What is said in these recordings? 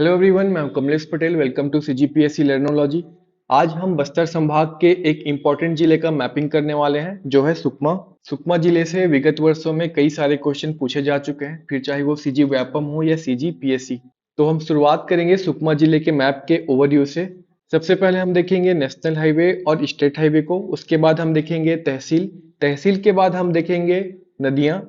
Hello everyone, मैं हूं Kamlesh Patel. Welcome to CGPSC Learnology. आज हम बस्तर संभाग के एक इम्पॉर्टेंट जिले का मैपिंग करने वाले हैं जो है सुकमा। सुकमा जिले से विगत वर्षों में कई सारे क्वेश्चन पूछे जा चुके हैं, फिर चाहे वो सीजी व्यापम हो या सीजी पीएससी। तो हम शुरुआत करेंगे सुकमा जिले के मैप के ओवरव्यू से। सबसे पहले हम देखेंगे नेशनल हाईवे और स्टेट हाईवे को, उसके बाद हम देखेंगे तहसील, तहसील के बाद हम देखेंगे नदियां,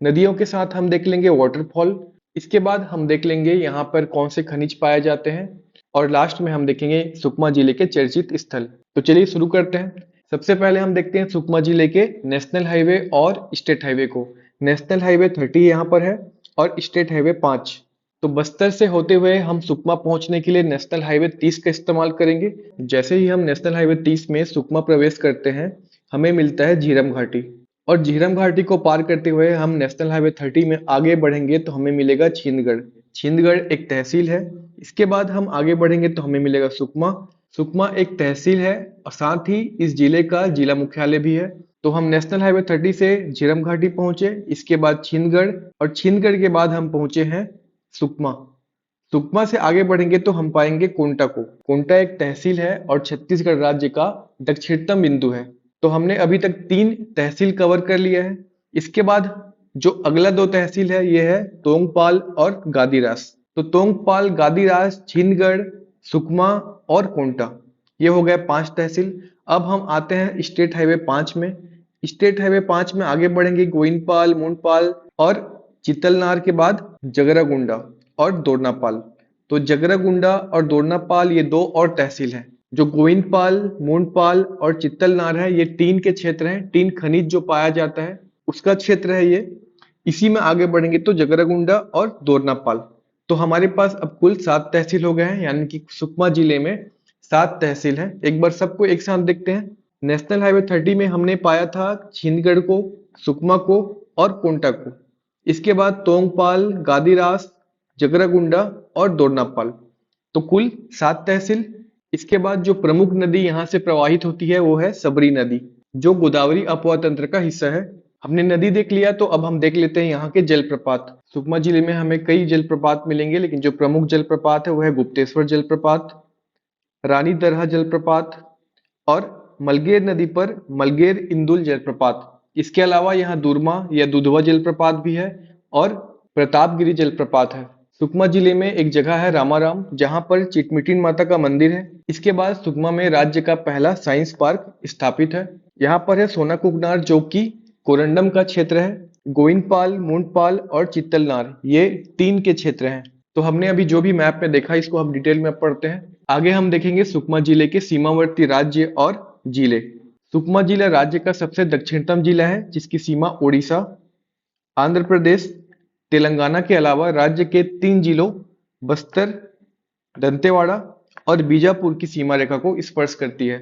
नदियों के साथ हम देख लेंगे वाटरफॉल, इसके बाद हम देख लेंगे यहाँ पर कौन से खनिज पाए जाते हैं, और लास्ट में हम देखेंगे सुकमा जिले के चर्चित स्थल। तो चलिए शुरू करते हैं। सबसे पहले हम देखते हैं सुकमा जिले के नेशनल हाईवे और स्टेट हाईवे को। नेशनल हाईवे 30 यहाँ पर है और स्टेट हाईवे 5। तो बस्तर से होते हुए हम सुकमा पहुंचने के लिए नेशनल हाईवे 30 का इस्तेमाल करेंगे। जैसे ही हम नेशनल हाईवे 30 में सुकमा प्रवेश करते हैं, हमें मिलता है झीरम घाटी, और झीरम घाटी को पार करते हुए हम नेशनल हाईवे 30 में आगे बढ़ेंगे तो हमें मिलेगा छिंदगढ़। छिंदगढ़ एक तहसील है। इसके बाद हम आगे बढ़ेंगे तो हमें मिलेगा सुकमा। सुकमा एक तहसील है और साथ ही इस जिले का जिला मुख्यालय भी है। तो हम नेशनल हाईवे 30 से झीरम घाटी पहुंचे, इसके बाद छिंदगढ़, और छिंदगढ़ के बाद हम पहुंचे हैं सुकमा। सुकमा से आगे बढ़ेंगे तो हम पाएंगे कोंटा को। कोंटा एक तहसील है और छत्तीसगढ़ राज्य का दक्षिणतम बिंदु है। तो हमने अभी तक 3 तहसील कवर कर लिया है। इसके बाद जो अगला 2 तहसील है ये है तोंगपाल और गादीरास। तो तोंगपाल, गादीरास, छिंदगढ़, सुकमा और कोंटा, ये हो गए 5 तहसील। अब हम आते हैं स्टेट हाईवे 5 में। स्टेट हाईवे 5 में आगे बढ़ेंगे गोइनपाल, मुंडपाल और चितलनार के बाद जगरागुंडा और दोरनापाल। तो जगरागुंडा और दोरनापाल ये 2 और तहसील हैं। जो गोविंदपाल, मूंडपाल और चित्तलनार है, ये टीन के क्षेत्र हैं। टीन खनिज जो पाया जाता है उसका क्षेत्र है ये। इसी में आगे बढ़ेंगे तो जगरागुंडा और दोरनापाल। तो हमारे पास अब कुल 7 तहसील हो गए हैं, यानी कि सुकमा जिले में 7 तहसील हैं। एक बार सबको एक साथ देखते हैं। नेशनल हाईवे 30 में हमने पाया था छिंदगढ़ को, सुकमा को और कोंटा को। इसके बाद तोंगपाल, गादीरास, जगरागुंडा और दोरनापाल। तो कुल 7 तहसील। इसके बाद जो प्रमुख नदी यहाँ से प्रवाहित होती है वो है सबरी नदी, जो गोदावरी अपवा तंत्र का हिस्सा है। हमने नदी देख लिया, तो अब हम देख लेते हैं यहाँ के जलप्रपात। सुकमा जिले में हमें कई जलप्रपात मिलेंगे, लेकिन जो प्रमुख जलप्रपात है वो है गुप्तेश्वर जलप्रपात, रानी दरहा जलप्रपात और मलगेर नदी पर मलगेर इंदुल जलप्रपात। इसके अलावा यहाँ दूरमा या दुधवा जलप्रपात भी है और प्रतापगिरी जलप्रपात है। सुकमा जिले में एक जगह है रामाराम, जहां पर चिटमिटिन माता का मंदिर है। इसके बाद सुकमा में राज्य का पहला साइंस पार्क स्थापित है। यहाँ पर है सोनाकुगनार, जो कि कोरंडम का क्षेत्र है। गोइनपाल, मुंडपाल और चित्तलनार ये 3 के क्षेत्र हैं। तो हमने अभी जो भी मैप में देखा, इसको हम डिटेल में पढ़ते हैं। आगे हम देखेंगे सुकमा जिले के सीमावर्ती राज्य और जिले। सुकमा जिला राज्य का सबसे दक्षिणतम जिला है, जिसकी सीमा ओडिशा, आंध्र प्रदेश, तेलंगाना के अलावा राज्य के 3 जिलों बस्तर, दंतेवाड़ा और बीजापुर की सीमा रेखा को स्पर्श करती है।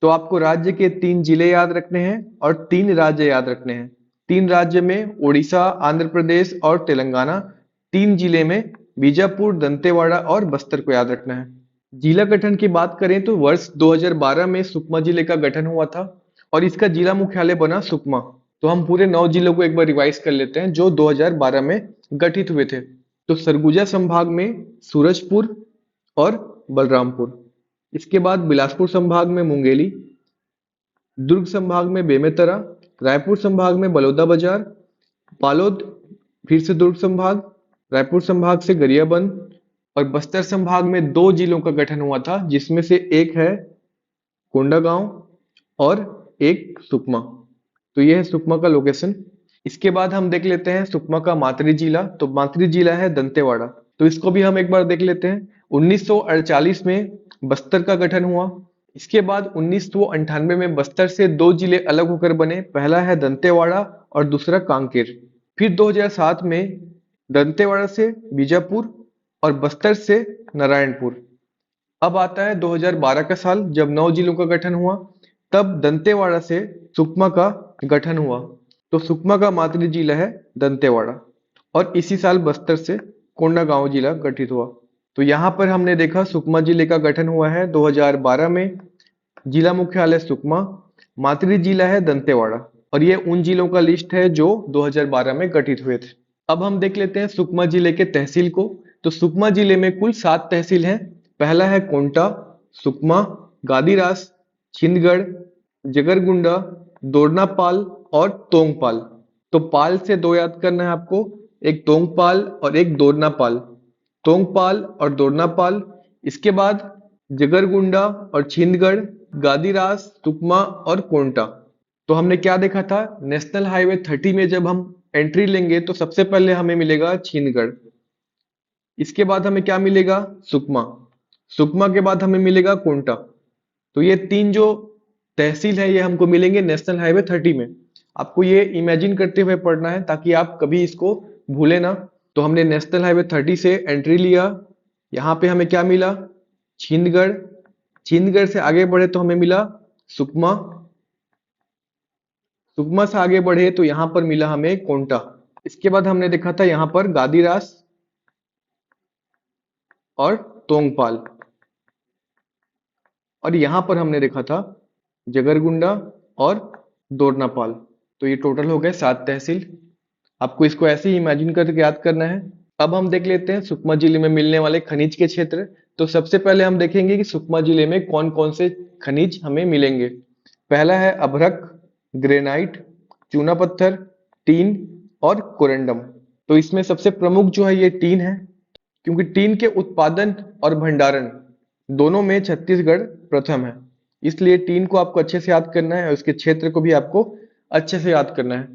तो आपको राज्य के 3 जिले याद रखने हैं और 3 राज्य याद रखने हैं। 3 राज्य में ओडिशा, आंध्र प्रदेश और तेलंगाना, 3 जिले में बीजापुर, दंतेवाड़ा और बस्तर को याद रखना है। जिला गठन की बात करें तो वर्ष 2012 में सुकमा जिले का गठन हुआ था और इसका जिला मुख्यालय बना सुकमा। तो हम पूरे 9 जिलों को एक बार रिवाइज कर लेते हैं जो 2012 में गठित हुए थे। तो सरगुजा संभाग में सूरजपुर और बलरामपुर, इसके बाद बिलासपुर संभाग में मुंगेली, दुर्ग संभाग में बेमेतरा, रायपुर संभाग में बलौदा बाजार, बालोद फिर से दुर्ग संभाग, रायपुर संभाग से गरियाबंद, और बस्तर संभाग में 2 जिलों का गठन हुआ था, जिसमें से एक है कोंडागांव और एक सुकमा। तो यह है सुकमा का लोकेशन। इसके बाद हम देख लेते हैं सुकमा का मातरी जिला। तो मातरी जिला है दंतेवाड़ा। तो इसको भी हम एक बार देख लेते हैं। 1948 में बस्तर का गठन हुआ। इसके बाद 1998 में बस्तर से 2 जिले अलग होकर बने, पहला है दंतेवाड़ा और दूसरा कांकेर। फिर 2007 में दंतेवाड़ा से बीजापुर और बस्तर से नारायणपुर। अब आता है 2012 का साल, जब 9 जिलों का गठन हुआ। तब दंतेवाड़ा से सुकमा का गठन हुआ। तो सुकमा का मातृ जिला है दंतेवाड़ा, और इसी साल बस्तर से कोंडागांव जिला गठित हुआ। तो यहाँ पर हमने देखा सुकमा जिले का गठन हुआ है 2012 में। जिला मुख्यालय सुकमा, मातृ जिला है दंतेवाड़ा, और ये उन जिलों का लिस्ट है जो 2012 में गठित हुए थे। अब हम देख लेते हैं सुकमा जिले के तहसील को। तो सुकमा जिले में कुल 7 तहसील हैं। पहला है कोंटा, सुकमा, गादीरास, छिंदगढ़, जगरगुंडा, दोरनापाल और तोंगपाल। तो पाल से दो याद करना है आपको, एक तोंगपाल और एक दोरनापाल। तोंगपाल और दोरनापाल, इसके बाद जगरगुंडा और छिंदगढ़, गादीरास, सुकमा और कोंटा। तो हमने क्या देखा था, नेशनल हाईवे 30 में जब हम एंट्री लेंगे तो सबसे पहले हमें मिलेगा छिंदगढ़, इसके बाद हमें क्या मिलेगा, सुकमा, सुकमा के बाद हमें मिलेगा कोंटा। तो ये 3 जो तहसील है ये हमको मिलेंगे नेशनल हाईवे 30 में। आपको ये इमेजिन करते हुए पढ़ना है ताकि आप कभी इसको भूले ना। तो हमने नेशनल हाईवे 30 से एंट्री लिया, यहाँ पे हमें क्या मिला, छिंदगढ़। छिंदगढ़ से आगे बढ़े तो हमें मिला सुकमा, सुकमा से आगे बढ़े तो यहाँ पर मिला हमें कोंटा। इसके बाद हमने देखा था यहाँ पर गादीरास और तोंगपाल, और यहाँ पर हमने देखा था जगरगुंडा और दोरनापाल। तो ये टोटल हो गए 7 तहसील। आपको इसको ऐसे ही इमेजिन करके याद करना है। अब हम देख लेते हैं सुकमा जिले में मिलने वाले खनिज के क्षेत्र। तो सबसे पहले हम देखेंगे कि सुकमा जिले में कौन कौन से खनिज हमें मिलेंगे। पहला है अभ्रक, ग्रेनाइट, चूना पत्थर, टीन और कोरंडम। तो इसमें सबसे प्रमुख जो है ये टीन है, क्योंकि टीन के उत्पादन और भंडारण दोनों में छत्तीसगढ़ प्रथम है, इसलिए टीन को आपको अच्छे से याद करना है और उसके क्षेत्र को भी आपको अच्छे से याद करना है।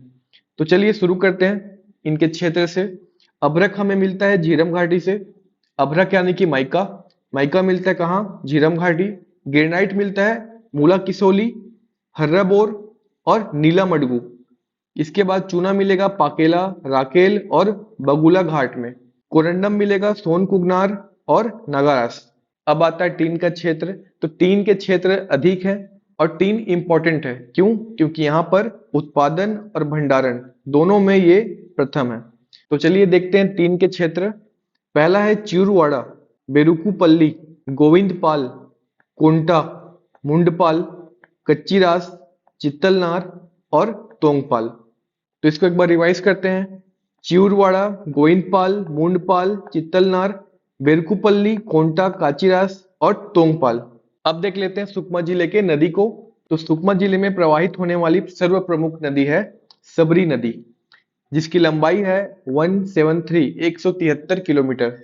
तो चलिए शुरू करते हैं इनके क्षेत्र से। अभ्रक हमें मिलता है झीरम घाटी से, अभ्रक यानी कि माइका, माइका मिलता है कहाँ, झीरम घाटी। ग्रेनाइट मिलता है मूला किसोली, हर्राबोर और नीला मडगू। इसके बाद चूना मिलेगा पाकेला, राकेल और बगुला घाट में। कोरंडम मिलेगा सोनकुगनार और नगारास। अब आता है टीन का क्षेत्र। तो टीन के क्षेत्र अधिक है और टीन इंपॉर्टेंट है, क्यों, क्योंकि यहाँ पर उत्पादन और भंडारण दोनों में ये प्रथम है। तो चलिए देखते हैं टीन के क्षेत्र। पहला है चिरुवाड़ा, बेरुकुपल्ली, गोविंदपाल, कोंटा, मुंडपाल, कच्चीरास, चित्तलनार और तोंगपाल। तो इसको एक बार रिवाइज करते हैं। चिरुवाड़ा, गोविंदपाल, मुंडपाल, चित्तलनार, बेरकुपल्ली, कोंटा, काचीरास और तोंगपाल। अब देख लेते हैं सुकमा जिले के नदी को। तो सुकमा जिले में प्रवाहित होने वाली सर्व प्रमुख नदी है सबरी नदी, जिसकी लंबाई है 173 किलोमीटर।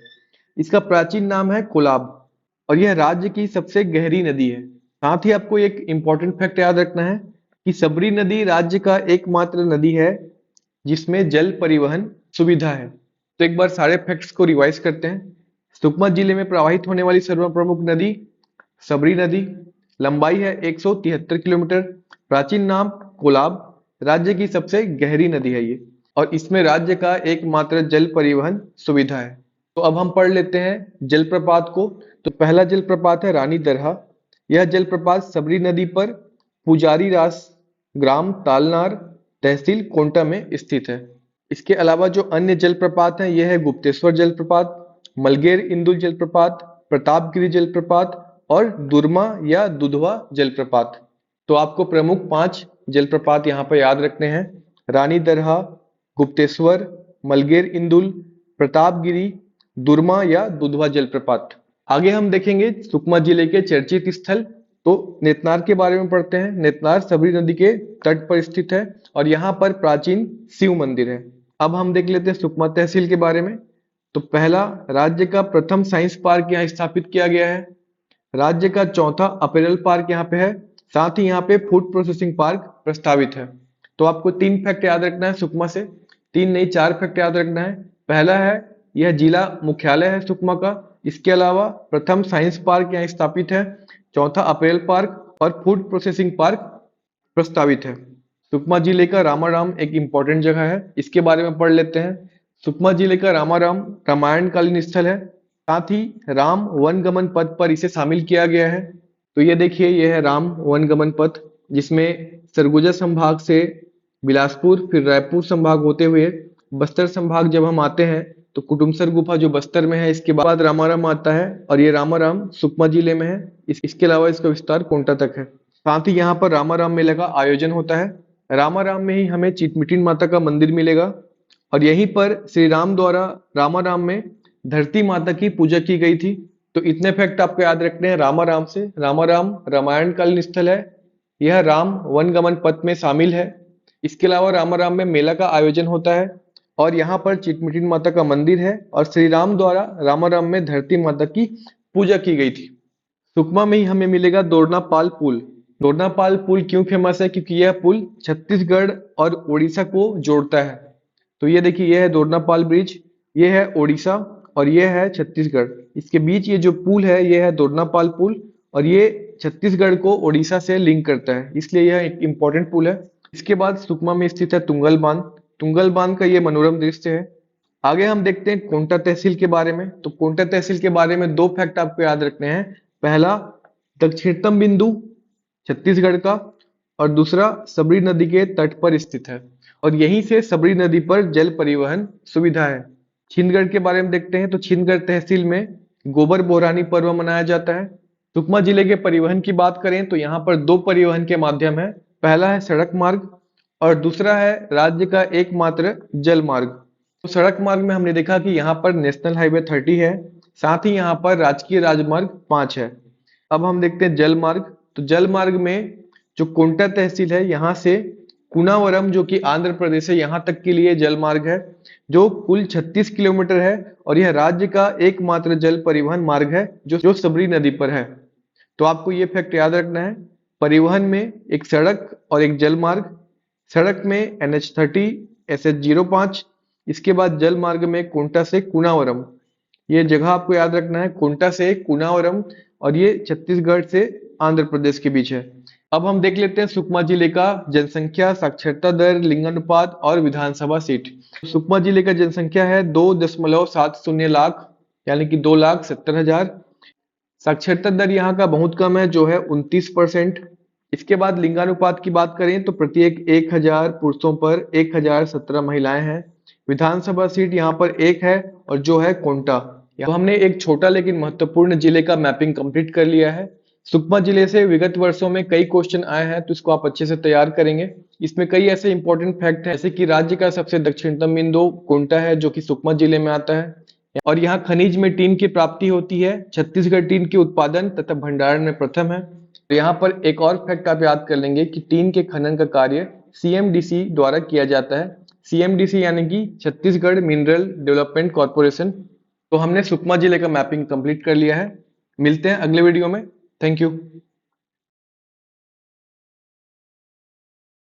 इसका प्राचीन नाम है कोलाब और यह राज्य की सबसे गहरी नदी है। साथ ही आपको एक इंपॉर्टेंट फैक्ट याद रखना है कि सबरी नदी राज्य का एकमात्र नदी है जिसमें जल परिवहन सुविधा है। तो एक बार सारे फैक्ट्स को रिवाइज करते हैं। सुकमा जिले में प्रवाहित होने वाली सर्व प्रमुख नदी सबरी नदी, लंबाई है 173 किलोमीटर, प्राचीन नाम कोलाब, राज्य की सबसे गहरी नदी है ये, और इसमें राज्य का एकमात्र जल परिवहन सुविधा है। तो अब हम पढ़ लेते हैं जलप्रपात को। तो पहला जलप्रपात है रानी दरहा। यह जलप्रपात सबरी नदी पर पुजारी रास ग्राम तालनार, तहसील कोंटा में स्थित है। इसके अलावा जो अन्य जलप्रपात हैं यह है गुप्तेश्वर जलप्रपात, मलगेर इंदुल जलप्रपात, प्रतापगिरी जलप्रपात और दुर्मा या दुधवा जलप्रपात। तो आपको प्रमुख 5 जलप्रपात यहाँ पर याद रखने हैं, रानी दरहा, गुप्तेश्वर, मलगेर इंदुल, प्रतापगिरी, दुर्मा या दुधवा जलप्रपात। आगे हम देखेंगे सुकमा जिले के चर्चित स्थल। तो नेतनार के बारे में पढ़ते हैं। नेतनार सबरी नदी के तट पर स्थित है और यहाँ पर प्राचीन शिव मंदिर है। अब हम देख लेते हैं सुकमा तहसील के बारे में। तो पहला, राज्य का प्रथम साइंस पार्क यहाँ स्थापित किया गया है। राज्य का चौथा अपैरल पार्क यहाँ पे है, साथ ही यहाँ पे फूड प्रोसेसिंग पार्क प्रस्तावित है। तो आपको 3 फैक्ट याद रखना है सुकमा से, 3 नहीं 4 फैक्ट याद रखना है। पहला है यह जिला मुख्यालय है सुकमा का, इसके अलावा प्रथम साइंस पार्क यहाँ स्थापित है, चौथा अपैरल पार्क और फूड प्रोसेसिंग पार्क प्रस्तावित है। सुकमा जिले का रामाराम एक इंपॉर्टेंट जगह है, इसके बारे में पढ़ लेते हैं। सुकमा जिले का रामाराम रामायणकालीन स्थल है, साथ ही राम वनगमन पथ पर इसे शामिल किया गया है। तो ये देखिए, यह है राम वनगमन पथ, जिसमें सरगुजा संभाग से बिलासपुर फिर रायपुर संभाग होते हुए बस्तर संभाग जब हम आते हैं तो कुटुमसर गुफा जो बस्तर में है, इसके बाद रामाराम आता है और ये रामाराम सुकमा जिले में है। इसके अलावा इसका विस्तार कोंटा तक है। साथ ही यहाँ पर रामाराम मेले का आयोजन होता है। रामाराम में ही हमें चिटमिटिन माता का मंदिर मिलेगा और यहीं पर श्री राम द्वारा रामाराम में धरती माता की पूजा की गई थी। तो इतने फैक्ट आपको याद रखने हैं रामाराम से। रामाराम रामायण कालीन स्थल है। यह राम वनगमन पथ में शामिल है। इसके अलावा रामाराम में मेला का आयोजन होता है और यहाँ पर चिटमिटिन माता का मंदिर है और श्री राम द्वारा रामाराम में धरती माता की पूजा की गई थी। सुकमा में ही हमें मिलेगा दोरनापाल पुल। दोरनापाल पुल क्यों फेमस है? क्योंकि यह पुल छत्तीसगढ़ और उड़ीसा को जोड़ता है। तो ये देखिए, यह है दोरनापाल ब्रिज, ये है उड़ीसा और ये है छत्तीसगढ़। इसके बीच ये जो पुल है ये है दोरनापाल पुल और ये छत्तीसगढ़ को उड़ीसा से लिंक करता है, इसलिए यह एक इम्पोर्टेंट पुल है। इसके बाद सुकमा में स्थित है तुंगल बांध। तुंगल बांध का ये मनोरम दृश्य है। आगे हम देखते हैं कोंटा तहसील के बारे में। तो कोंटा तहसील के बारे में दो फैक्ट आपको याद रखने हैं। पहला, दक्षिणतम बिंदु छत्तीसगढ़ का और दूसरा सबरी नदी के तट पर स्थित है और यहीं से सबरी नदी पर जल परिवहन सुविधा है। छिंदगढ़ के बारे में देखते हैं। तो छिंदगढ़ तहसील में गोबर बोरानी पर्व मनाया जाता है। सुकमा जिले के परिवहन की बात करें तो यहाँ पर दो परिवहन के माध्यम है। पहला है सड़क मार्ग और दूसरा है राज्य का एकमात्र जल मार्ग। तो सड़क मार्ग में हमने देखा कि यहाँ पर नेशनल हाईवे 30 है, साथ ही यहाँ पर राजकीय राजमार्ग 5 है। अब हम देखते हैं जल मार्ग। तो जल मार्ग में जो कोंटा तहसील है यहाँ से कुनावरम जो कि आंध्र प्रदेश है यहाँ तक के लिए जल मार्ग है, जो कुल 36 किलोमीटर है और यह राज्य का एकमात्र जल परिवहन मार्ग है जो सबरी नदी पर है। तो आपको ये फैक्ट याद रखना है, परिवहन में एक सड़क और एक जल मार्ग। सड़क में NH30 SH05, इसके बाद जल मार्ग में कोंटा से कुनावरम। ये जगह आपको याद रखना है, कोंटा से कुनावरम और ये छत्तीसगढ़ से आंध्र प्रदेश के बीच है। अब हम देख लेते हैं सुकमा जिले का जनसंख्या, साक्षरता दर, लिंगानुपात और विधानसभा सीट। सुकमा जिले का जनसंख्या है 2.70 लाख, यानी कि 2,70,000। साक्षरता दर यहाँ का बहुत कम है जो है 29%। इसके बाद लिंगानुपात की बात करें तो प्रत्येक 1000 पुरुषों पर 1017 महिलाएं हैं। विधानसभा सीट यहाँ पर एक है और जो है कोंटा। तो हमने एक छोटा लेकिन महत्वपूर्ण जिले का मैपिंग कंप्लीट कर लिया है। सुकमा जिले से विगत वर्षों में कई क्वेश्चन आए हैं तो इसको आप अच्छे से तैयार करेंगे। इसमें कई ऐसे इंपॉर्टेंट फैक्ट हैं जैसे कि राज्य का सबसे दक्षिणतम बिंदु कोंटा है जो कि सुकमा जिले में आता है और यहाँ खनिज में टीन की प्राप्ति होती है। छत्तीसगढ़ टीन के उत्पादन तथा भंडारण में प्रथम है। तो यहाँ पर एक और फैक्ट आप याद कर लेंगे कि टीन के खनन का कार्य CMDC द्वारा किया जाता है। CMDC यानी कि छत्तीसगढ़ मिनरल डेवलपमेंट कॉर्पोरेशन। तो हमने सुकमा जिले का मैपिंग कंप्लीट कर लिया है। मिलते हैं अगले वीडियो में। Thank you.